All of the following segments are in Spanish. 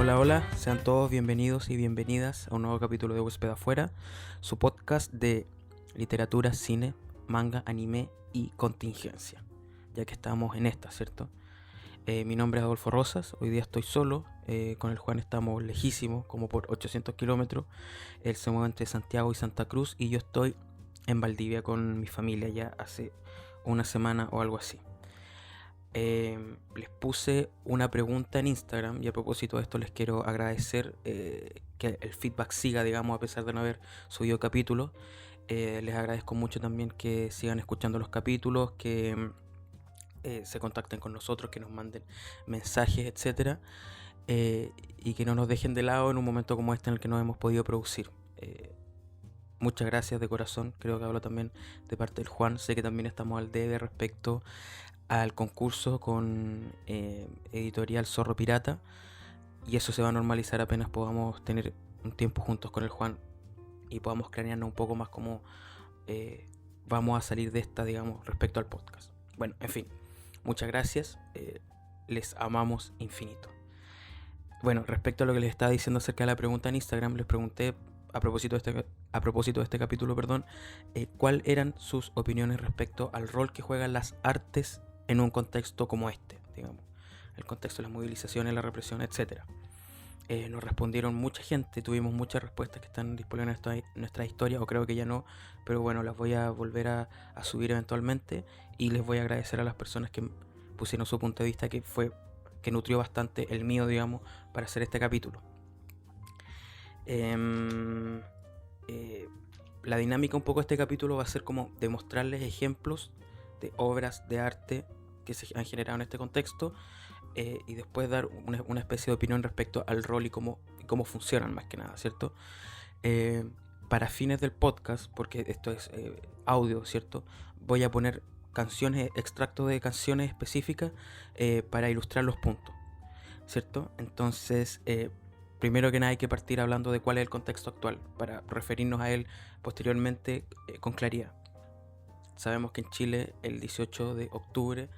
Hola, hola, sean todos bienvenidos y bienvenidas a un nuevo capítulo de Huésped Afuera, su podcast de literatura, cine, manga, anime y contingencia, ya que estamos en esta, ¿cierto? Mi nombre es Adolfo Rosas, hoy día estoy solo, con el Juan estamos lejísimos, como por 800 kilómetros, él se mueve entre Santiago y Santa Cruz y yo estoy en Valdivia con mi familia ya hace una semana o algo así. Les puse una pregunta en Instagram y a propósito de esto les quiero agradecer que el feedback siga, digamos, a pesar de no haber subido capítulos. Les agradezco mucho también que sigan escuchando los capítulos, que se contacten con nosotros, que nos manden mensajes, etcétera, y que no nos dejen de lado en un momento como este en el que no hemos podido producir. Muchas gracias de corazón, creo que hablo también de parte del Juan, sé que también estamos al debe respecto al concurso con editorial Zorro Pirata, y eso se va a normalizar apenas podamos tener un tiempo juntos con el Juan y podamos cranearnos un poco más cómo vamos a salir de esta, digamos, respecto al podcast. Bueno, en fin, muchas gracias, les amamos infinito. Bueno, respecto a lo que les estaba diciendo acerca de la pregunta en Instagram, les pregunté a propósito de este capítulo, cuáles eran sus opiniones respecto al rol que juegan las artes en un contexto como este, digamos, el contexto de las movilizaciones, la represión, etcétera. Nos respondieron mucha gente, tuvimos muchas respuestas que están disponibles en nuestra historia, o creo que ya no, pero bueno, las voy a volver a subir eventualmente, y les voy a agradecer a las personas que pusieron su punto de vista, que nutrió bastante el mío, digamos, para hacer este capítulo. La dinámica un poco de este capítulo va a ser como demostrarles ejemplos de obras de arte que se han generado en este contexto, y después dar una especie de opinión respecto al rol y cómo funcionan, más que nada, ¿cierto? Para fines del podcast, porque esto es audio, ¿cierto? Voy a poner extractos de canciones específicas para ilustrar los puntos, ¿cierto? Entonces, primero que nada hay que partir hablando de cuál es el contexto actual, para referirnos a él posteriormente con claridad. Sabemos que en Chile el 18 de octubre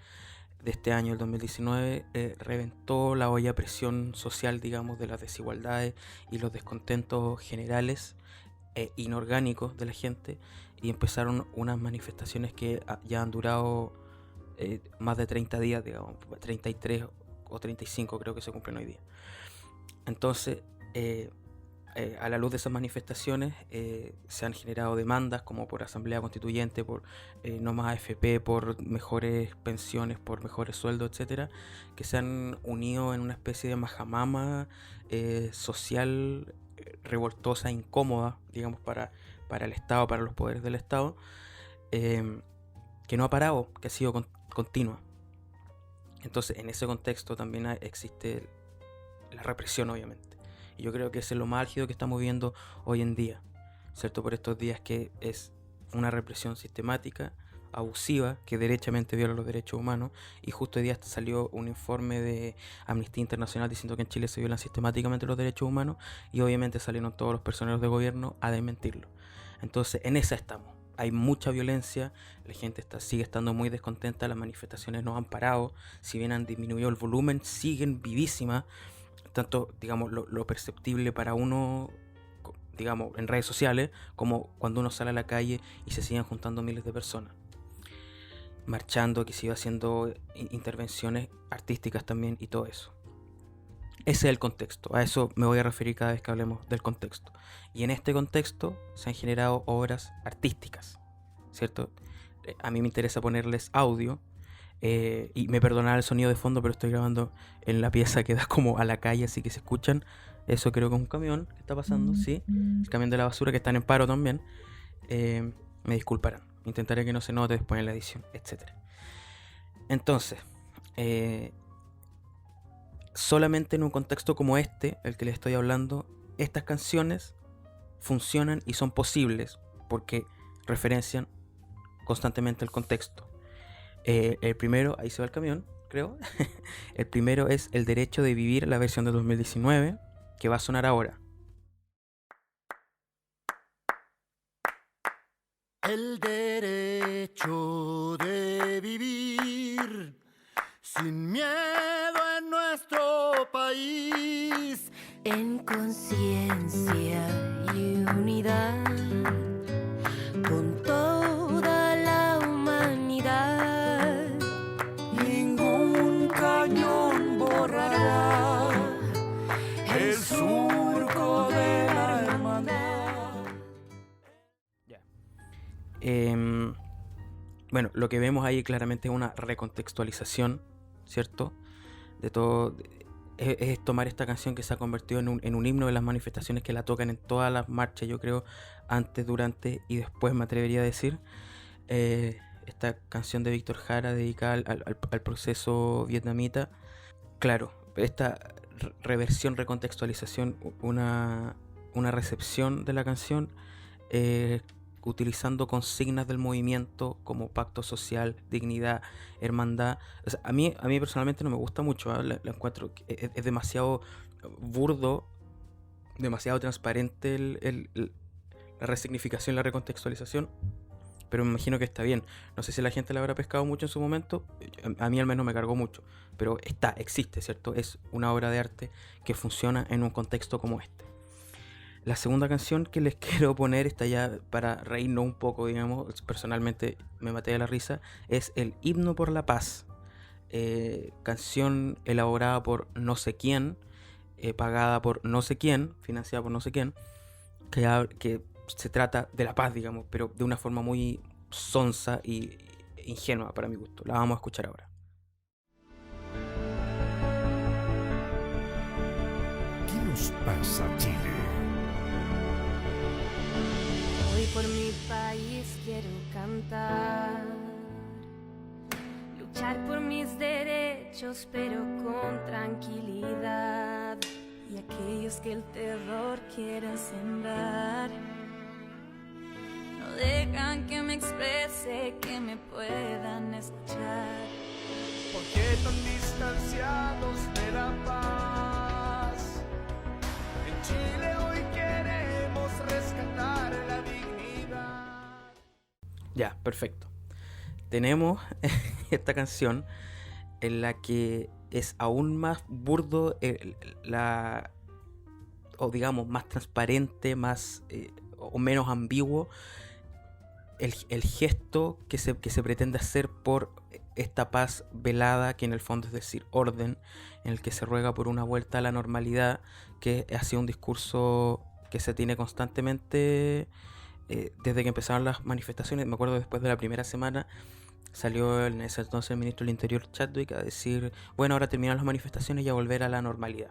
de este año, el 2019, reventó la olla a presión social, digamos, de las desigualdades y los descontentos generales inorgánicos de la gente, y empezaron unas manifestaciones que ya han durado más de 30 días, digamos, 33 o 35 creo que se cumplen hoy día. Entonces, a la luz de esas manifestaciones se han generado demandas como por asamblea constituyente, por no más AFP, por mejores pensiones, por mejores sueldos, etcétera, que se han unido en una especie de majamama social revoltosa, incómoda, digamos, para el Estado, para los poderes del Estado, que no ha parado, que ha sido continua. Entonces, en ese contexto también existe la represión, obviamente. Y yo creo que ese es lo más álgido que estamos viendo hoy en día, ¿cierto? Por estos días, que es una represión sistemática, abusiva, que derechamente viola los derechos humanos. Y justo hoy día salió un informe de Amnistía Internacional diciendo que en Chile se violan sistemáticamente los derechos humanos, y obviamente salieron todos los personeros de gobierno a desmentirlo. Entonces, en esa estamos. Hay mucha violencia, la gente sigue estando muy descontenta, las manifestaciones no han parado, si bien han disminuido el volumen, siguen vivísimas, tanto, digamos, lo perceptible para uno, digamos, en redes sociales, como cuando uno sale a la calle y se siguen juntando miles de personas marchando, que se iba haciendo intervenciones artísticas también, y todo eso. Ese es el contexto, a eso me voy a referir cada vez que hablemos del contexto. Y en este contexto se han generado obras artísticas, ¿cierto? A mí me interesa ponerles audio, y me perdonará el sonido de fondo, pero estoy grabando en la pieza que da como a la calle, así que se escuchan. Eso creo que es un camión que está pasando, sí. El camión de la basura, que están en paro también. Me disculparán. Intentaré que no se note después en la edición, etc. Entonces, solamente en un contexto como este, el que les estoy hablando, estas canciones funcionan y son posibles porque referencian constantemente el contexto. El primero, ahí se va el camión, creo. El primero es El Derecho de Vivir, la versión de 2019, que va a sonar ahora. El derecho de vivir sin miedo en nuestro país en conciencia y unidad con toda la humanidad. Ningún cañón borrará el surco de la hermandad. Ya. Bueno, lo que vemos ahí claramente es una recontextualización, ¿cierto? De todo. Es tomar esta canción que se ha convertido en un himno de las manifestaciones, que la tocan en todas las marchas, yo creo, antes, durante y después, me atrevería a decir. Esta canción de Víctor Jara dedicada al proceso vietnamita. Claro, esta reversión, recontextualización, una recepción de la canción, utilizando consignas del movimiento como pacto social, dignidad, hermandad. O sea, a mí personalmente no me gusta mucho, ¿eh? La encuentro que es demasiado burdo, demasiado transparente la resignificación, la recontextualización, pero me imagino que está bien. No sé si la gente la habrá pescado mucho en su momento, a mí al menos me cargó mucho, pero existe, ¿cierto? Es una obra de arte que funciona en un contexto como este. La segunda canción que les quiero poner, está ya para reírnos un poco, digamos, personalmente me maté de la risa, es el Himno por la Paz, canción elaborada por no sé quién, pagada por no sé quién, financiada por no sé quién, que se trata de la paz, digamos, pero de una forma muy sonsa y ingenua para mi gusto. La vamos a escuchar ahora. ¿Qué nos pasa, Chile? Hoy por mi país quiero cantar, luchar por mis derechos pero con tranquilidad. Y aquellos que el terror quieren sembrar no dejan que me exprese, que me puedan escuchar. ¿Por qué tan distanciados de la paz? En Chile hoy queremos rescatar la dignidad. Ya, perfecto. Tenemos esta canción en la que es aún más burdo, o digamos más transparente, más o menos ambiguo el gesto que se pretende hacer por esta paz velada, que en el fondo es decir orden, en el que se ruega por una vuelta a la normalidad, que ha sido un discurso que se tiene constantemente desde que empezaron las manifestaciones. Me acuerdo, después de la primera semana salió en ese entonces el ministro del Interior, Chadwick, a decir, bueno, ahora terminan las manifestaciones y a volver a la normalidad.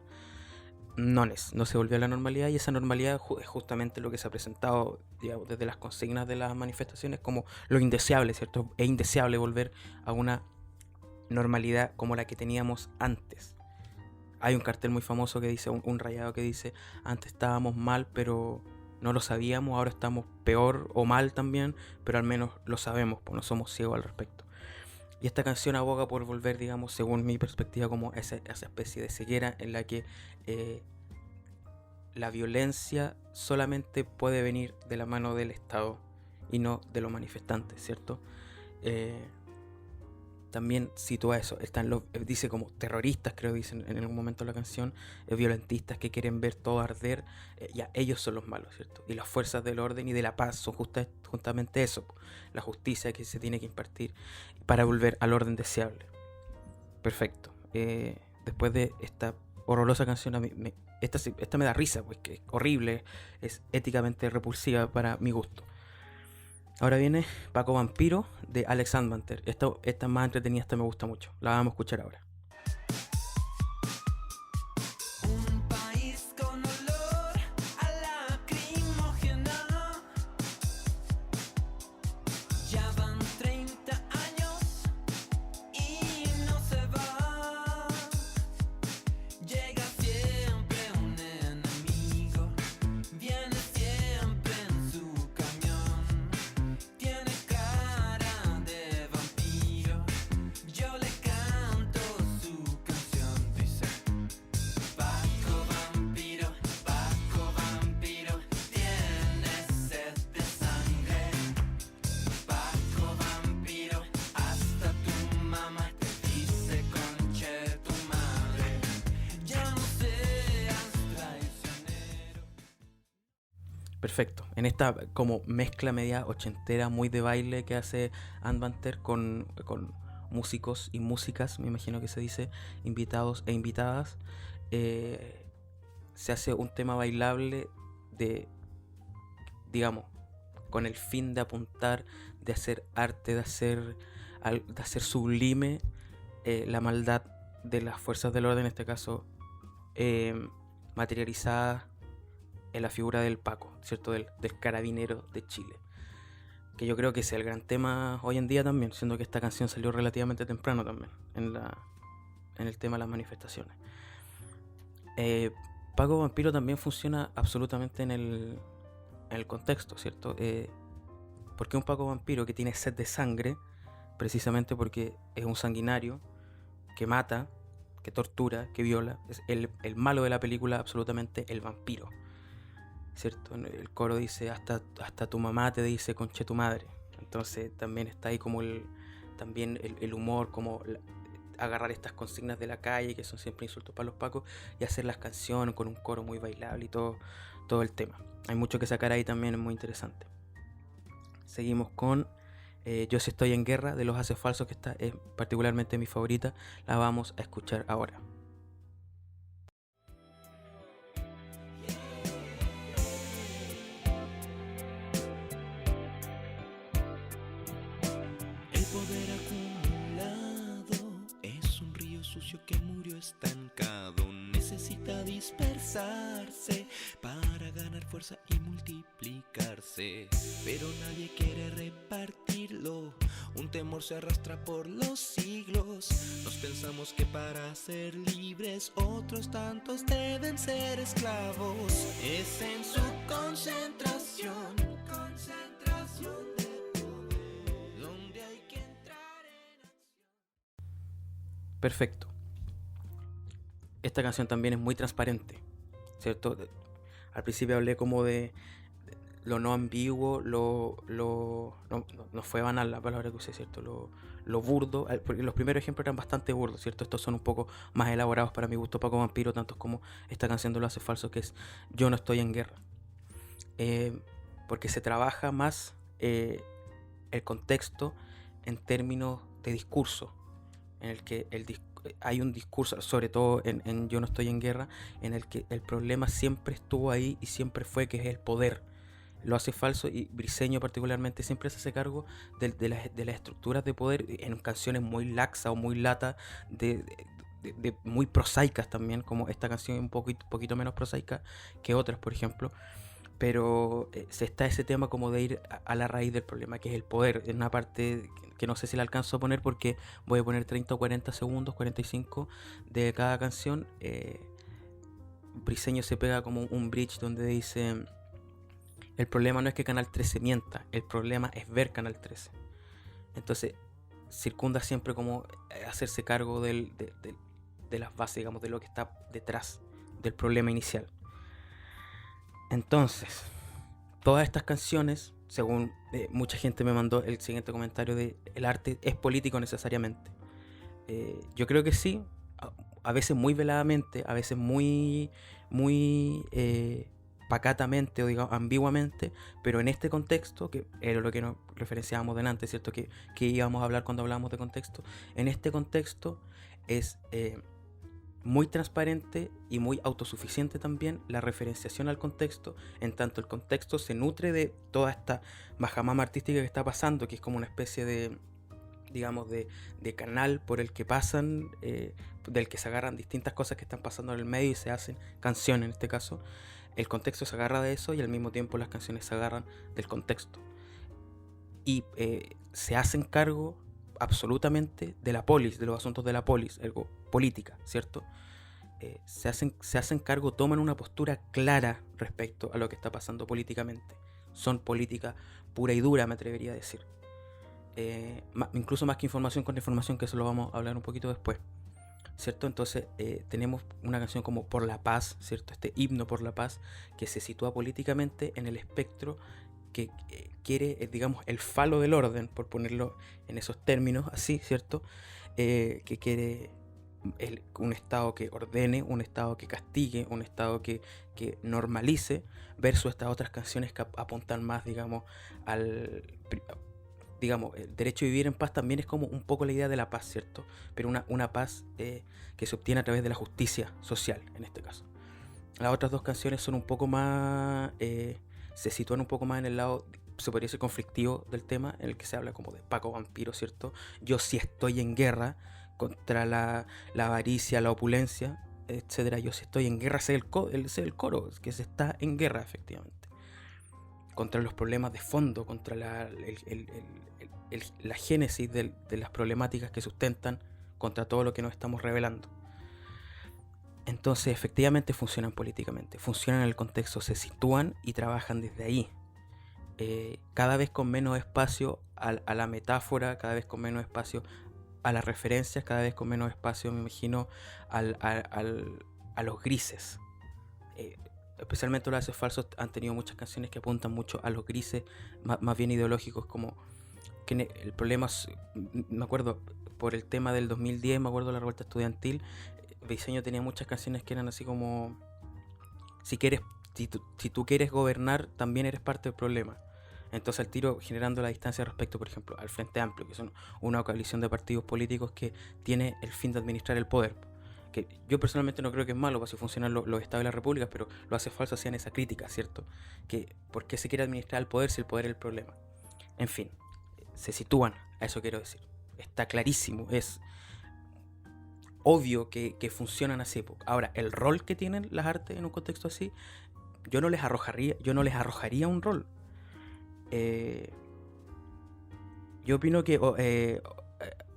No se volvió a la normalidad, y esa normalidad es justamente lo que se ha presentado, digamos, desde las consignas de las manifestaciones como lo indeseable, ¿cierto? Es indeseable volver a una normalidad como la que teníamos antes. Hay un cartel muy famoso que dice, un rayado que dice, antes estábamos mal pero no lo sabíamos, ahora estamos peor o mal también, pero al menos lo sabemos, pues no somos ciegos al respecto. Y esta canción aboga por volver, digamos, según mi perspectiva, como esa especie de ceguera en la que la violencia solamente puede venir de la mano del Estado y no de los manifestantes, ¿cierto? También sitúa eso, están dice como terroristas, creo que dicen en algún momento de la canción, violentistas que quieren ver todo arder, ya ellos son los malos, ¿cierto? Y las fuerzas del orden y de la paz son justamente eso, la justicia que se tiene que impartir para volver al orden deseable. Perfecto. Después de esta horrorosa canción, esta me da risa, pues que es horrible, es éticamente repulsiva para mi gusto. Ahora viene Paco Vampiro de Alex Sandbanter. Esta es más entretenida, esta me gusta mucho. La vamos a escuchar ahora. Un país con olor a lacrimógena. Ya van 30 años y no se va. Llega siempre un enemigo, viene siempre en su camión. Tiene cara de vampiro, yo le canto Perfecto. En esta como mezcla media ochentera, muy de baile que hace Anbanter con músicos y músicas, me imagino que se dice, invitados e invitadas, se hace un tema bailable de, digamos, con el fin de apuntar, de hacer arte, de hacer sublime la maldad de las fuerzas del orden, en este caso materializada en la figura del Paco, ¿cierto? Del carabinero de Chile. Que yo creo que es el gran tema hoy en día también, siendo que esta canción salió relativamente temprano también en el tema de las manifestaciones. Paco Vampiro también funciona absolutamente en el contexto, ¿cierto? ¿Por qué un Paco Vampiro que tiene sed de sangre? Precisamente porque es un sanguinario que mata, que tortura, que viola. Es el malo de la película, absolutamente el vampiro, ¿cierto? El coro dice, hasta tu mamá te dice conche tu madre. Entonces también está ahí como el humor, como agarrar estas consignas de la calle que son siempre insultos para los pacos y hacer las canciones con un coro muy bailable y todo el tema. Hay mucho que sacar ahí también, es muy interesante. Seguimos con Yo sí estoy en guerra, de Los Haces Falsos, que esta es particularmente mi favorita. La vamos a escuchar ahora. El poder acumulado es un río sucio que murió estancado. Necesita dispersarse para ganar fuerza y multiplicarse. Pero nadie quiere repartirlo. Un temor se arrastra por los siglos. Nos pensamos que para ser libres otros tantos deben ser esclavos. Es en su concentración de poder donde hay que entrar en acción. Perfecto. Esta canción también es muy transparente, ¿cierto? Al principio hablé como de lo no ambiguo, no fue banal la palabra que usé, ¿cierto? Lo burdo, porque los primeros ejemplos eran bastante burdos, ¿cierto? Estos son un poco más elaborados para mi gusto, Paco Vampiro, tantos como esta canción de Lo Hace Falso, que es Yo no estoy en guerra. Porque se trabaja más el contexto en términos de discurso, en el que hay un discurso, sobre todo en Yo no estoy en guerra, en el que el problema siempre estuvo ahí y siempre fue, que es el poder. Lo Hace Falso y Briseño particularmente siempre se hace cargo de las estructuras de poder en canciones muy laxas o muy lata, de muy prosaicas también, como esta canción es un poquito menos prosaica que otras, por ejemplo. Pero se está ese tema como de ir a la raíz del problema, que es el poder, en una parte que no sé si la alcanzo a poner porque voy a poner 30 o 40 segundos, 45 de cada canción. Briseño se pega como un bridge donde dice: el problema no es que Canal 13 mienta, el problema es ver Canal 13. Entonces circunda siempre como hacerse cargo de las bases, digamos, de lo que está detrás del problema inicial. Entonces, todas estas canciones, según mucha gente me mandó el siguiente comentario de el arte es político necesariamente. Yo creo que sí, a veces muy veladamente, a veces muy pacatamente o digamos ambiguamente, pero en este contexto, que era lo que nos referenciábamos delante, ¿cierto? Que íbamos a hablar cuando hablamos de contexto. En este contexto es muy transparente y muy autosuficiente también la referenciación al contexto, en tanto el contexto se nutre de toda esta majamama artística que está pasando, que es como una especie de, digamos, de canal por el que pasan, del que se agarran distintas cosas que están pasando en el medio y se hacen canciones en este caso. El contexto se agarra de eso y al mismo tiempo las canciones se agarran del contexto. Y se hacen cargo absolutamente de la polis, de los asuntos de la polis, algo política, ¿cierto? Se hacen cargo, toman una postura clara respecto a lo que está pasando políticamente. Son política pura y dura, me atrevería a decir. Incluso más que información con información, que eso lo vamos a hablar un poquito después, ¿cierto? Entonces tenemos una canción como Por la Paz, ¿cierto? Este himno por la paz que se sitúa políticamente en el espectro que quiere, digamos, el falo del orden, por ponerlo en esos términos así, ¿cierto? Que quiere un Estado que ordene, un Estado que castigue, un Estado que normalice, versus estas otras canciones que apuntan más, digamos, digamos, el derecho a vivir en paz también es como un poco la idea de la paz, ¿cierto? Pero una paz que se obtiene a través de la justicia social, en este caso. Las otras dos canciones son un poco más, se sitúan un poco más en el lado, se podría decir, conflictivo del tema, en el que se habla como de Paco Vampiro, ¿cierto? Yo sí estoy en guerra contra la avaricia, la opulencia, etcétera. Yo sí estoy en guerra, ese es el coro, que se está en guerra, efectivamente. Contra los problemas de fondo, contra la génesis de las problemáticas que sustentan, contra todo lo que nos estamos revelando. Entonces, efectivamente funcionan políticamente, funcionan en el contexto, se sitúan y trabajan desde ahí. Cada vez con menos espacio a la metáfora, cada vez con menos espacio a las referencias, cada vez con menos espacio, me imagino, a los grises. Especialmente los Haces Falsos han tenido muchas canciones que apuntan mucho a los grises, más bien ideológicos, como que el problema, me acuerdo, por el tema del 2010, me acuerdo de la revuelta estudiantil, Briceño tenía muchas canciones que eran así como, si tú quieres gobernar, también eres parte del problema. Entonces al tiro generando la distancia respecto, por ejemplo, al Frente Amplio, que son una coalición de partidos políticos que tiene el fin de administrar el poder. Que yo personalmente no creo que es malo, para así funcionan los estados de las repúblicas, pero lo Hace Falso hacían esa crítica, ¿cierto? Que ¿por qué se quiere administrar el poder si el poder es el problema? En fin, se sitúan, a eso quiero decir. Está clarísimo, es obvio que funcionan así. Ahora, el rol que tienen las artes en un contexto así, yo no les arrojaría un rol. Yo opino que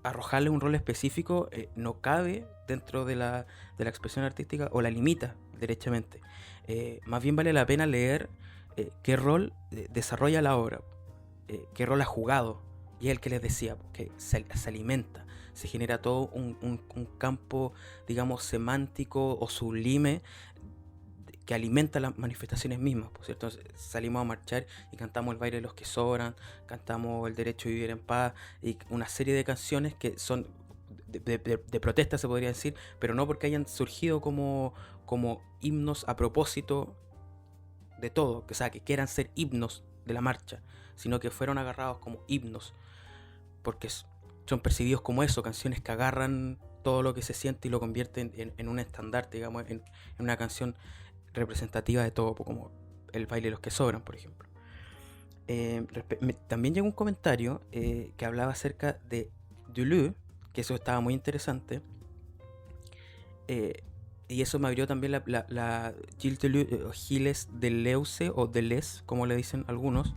arrojarle un rol específico no cabe dentro de la expresión artística, o la limita derechamente. Más bien vale la pena leer qué rol desarrolla la obra, qué rol ha jugado, y es el que les decía, que se alimenta, se genera todo un campo, digamos, semántico o sublime que alimenta las manifestaciones mismas, ¿cierto? Entonces, salimos a marchar y cantamos El baile de los que sobran, cantamos El derecho a vivir en paz, y una serie de canciones que son de protesta, se podría decir, pero no porque hayan surgido como himnos a propósito de todo, o sea, que quieran ser himnos de la marcha, sino que fueron agarrados como himnos, porque son percibidos como eso, canciones que agarran todo lo que se siente y lo convierten en un estandarte, digamos, en una canción representativa de todo, como El baile de los que sobran, por ejemplo. También llegó un comentario que hablaba acerca de Duluth, que eso estaba muy interesante, y eso me abrió también la Gilles Duluth, Gilles Deleuze, o Deleuze, como le dicen algunos,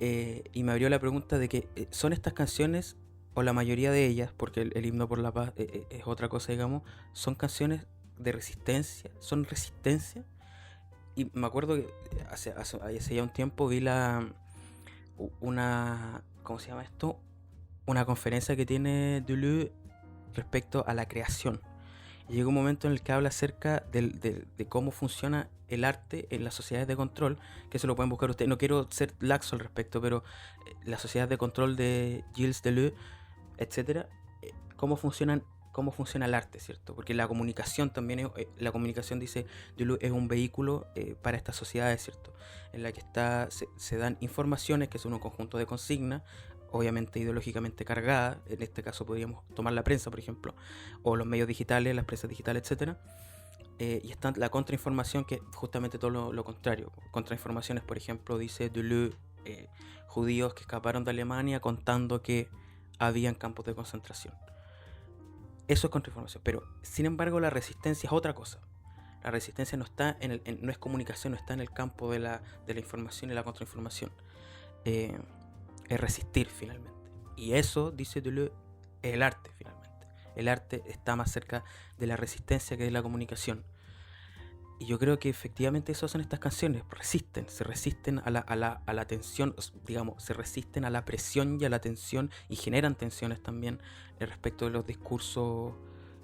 y me abrió la pregunta de que son estas canciones, o la mayoría de ellas, porque el himno por la paz es otra cosa, digamos, son canciones de resistencia, son resistencia. Y me acuerdo que hace ya un tiempo vi ¿cómo se llama esto? Una conferencia que tiene Duluth respecto a la creación. Y llega un momento en el que habla acerca de cómo funciona el arte en las sociedades de control, que eso lo pueden buscar ustedes. No quiero ser laxo al respecto, pero las sociedades de control de Gilles Deleuze, etcétera, cómo funciona el arte, ¿cierto? Porque la comunicación también la comunicación, dice Duluth, es un vehículo para estas sociedades, ¿cierto? En la que se dan informaciones, que son un conjunto de consignas, obviamente ideológicamente cargadas. En este caso podríamos tomar la prensa, por ejemplo, o los medios digitales, las presas digitales, etcétera. Y está la contrainformación, que es justamente todo lo contrario. Contrainformaciones, por ejemplo, dice Duluth, judíos que escaparon de Alemania contando que habían campos de concentración. Eso es contrainformación, pero sin embargo la resistencia es otra cosa. La resistencia no está no es comunicación, no está en el campo de la información y la contrainformación. Es resistir finalmente. Y eso, dice Duluth, es el arte finalmente. El arte está más cerca de la resistencia que de la comunicación. Y yo creo que efectivamente eso hacen estas canciones, se resisten a la tensión, digamos, se resisten a la presión y a la tensión, y generan tensiones también respecto de los discursos,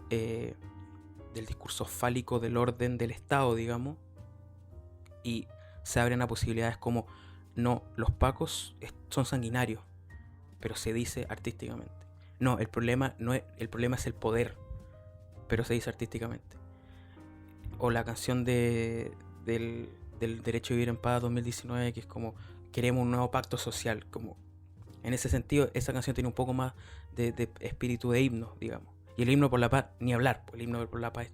del discurso fálico del orden del Estado, digamos, y se abren a posibilidades como, no, los pacos son sanguinarios, pero se dice artísticamente. No, el problema es el poder. pero se dice artísticamente. O la canción del Derecho a Vivir en Paz 2019, que es como queremos un nuevo pacto social. Como en ese sentido, esa canción tiene un poco más de espíritu de himno, digamos. Y el himno por la paz, ni hablar, pues el himno por la paz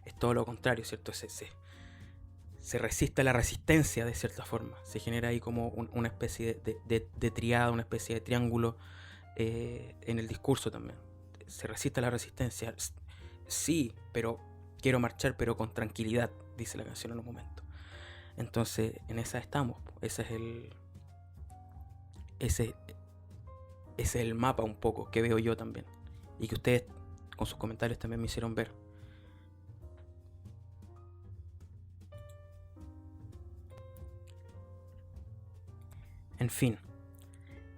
es todo lo contrario, ¿cierto? Se resiste a la resistencia de cierta forma. Se genera ahí como una especie de triada, una especie de triángulo en el discurso también. Se resiste a la resistencia. Sí, pero quiero marchar, pero con tranquilidad, dice la canción en un momento. Entonces, en esa estamos. Ese es el mapa un poco que veo yo también. Y que ustedes con sus comentarios también me hicieron ver. En fin,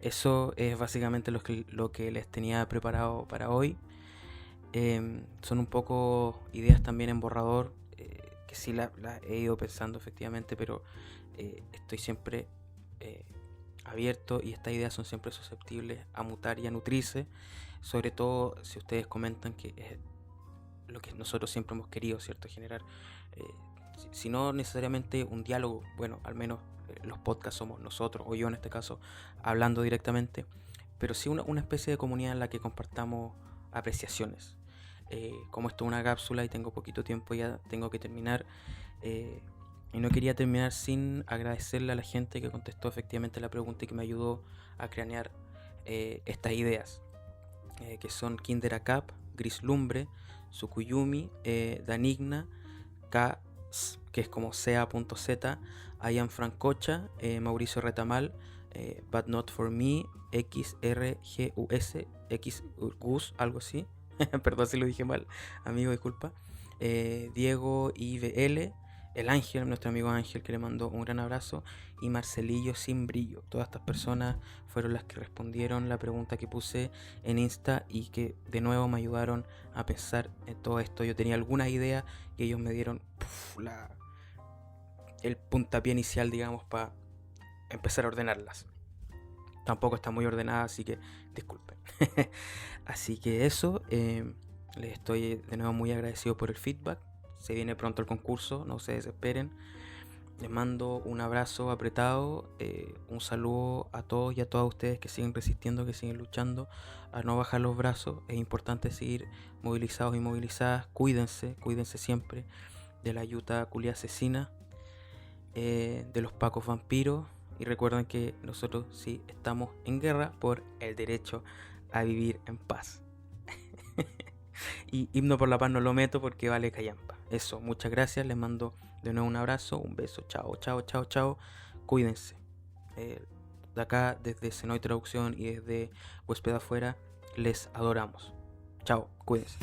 eso es básicamente lo que les tenía preparado para hoy. Son un poco ideas también en borrador, que sí las he ido pensando efectivamente, pero estoy siempre abierto y estas ideas son siempre susceptibles a mutar y a nutrirse, sobre todo si ustedes comentan que es lo que nosotros siempre hemos querido, ¿cierto? Generar, si no necesariamente un diálogo, bueno, al menos los podcasts somos nosotros, o yo en este caso, hablando directamente, pero sí una especie de comunidad en la que compartamos apreciaciones. Como esto es una cápsula y tengo poquito tiempo, ya tengo que terminar, y no quería terminar sin agradecerle a la gente que contestó efectivamente la pregunta y que me ayudó a cranear estas ideas, que son Kinder Acap, Gris Lumbre, Sukuyumi, Danigna, K, que es como sea.z, Ian Francocha, Mauricio Retamal, But Not For Me, XRGUS, XGUS, algo así. Perdón si lo dije mal, amigo, disculpa. Diego IVL, el Ángel, nuestro amigo Ángel, que le mandó un gran abrazo, y Marcelillo Sin Brillo. Todas estas personas fueron las que respondieron la pregunta que puse en Insta y que de nuevo me ayudaron a pensar en todo esto. Yo tenía algunas ideas y ellos me dieron el puntapié inicial, digamos, para empezar a ordenarlas. Tampoco está muy ordenada, así que disculpen. Así que eso, les estoy de nuevo muy agradecido por el feedback. Se viene pronto el concurso, no se desesperen. Les mando un abrazo apretado, un saludo a todos y a todas ustedes que siguen resistiendo, que siguen luchando a no bajar los brazos. Es importante seguir movilizados y movilizadas. Cuídense siempre de la yuta culia asesina, de los pacos vampiros. Y recuerden que nosotros sí estamos en guerra por el derecho a vivir en paz. Y Himno por la Paz no lo meto porque vale callampa. Eso, muchas gracias, les mando de nuevo un abrazo, un beso, chao, chao, chao, chao. Cuídense. De acá, desde Senoy Traducción y desde Huésped Afuera, les adoramos. Chao, cuídense.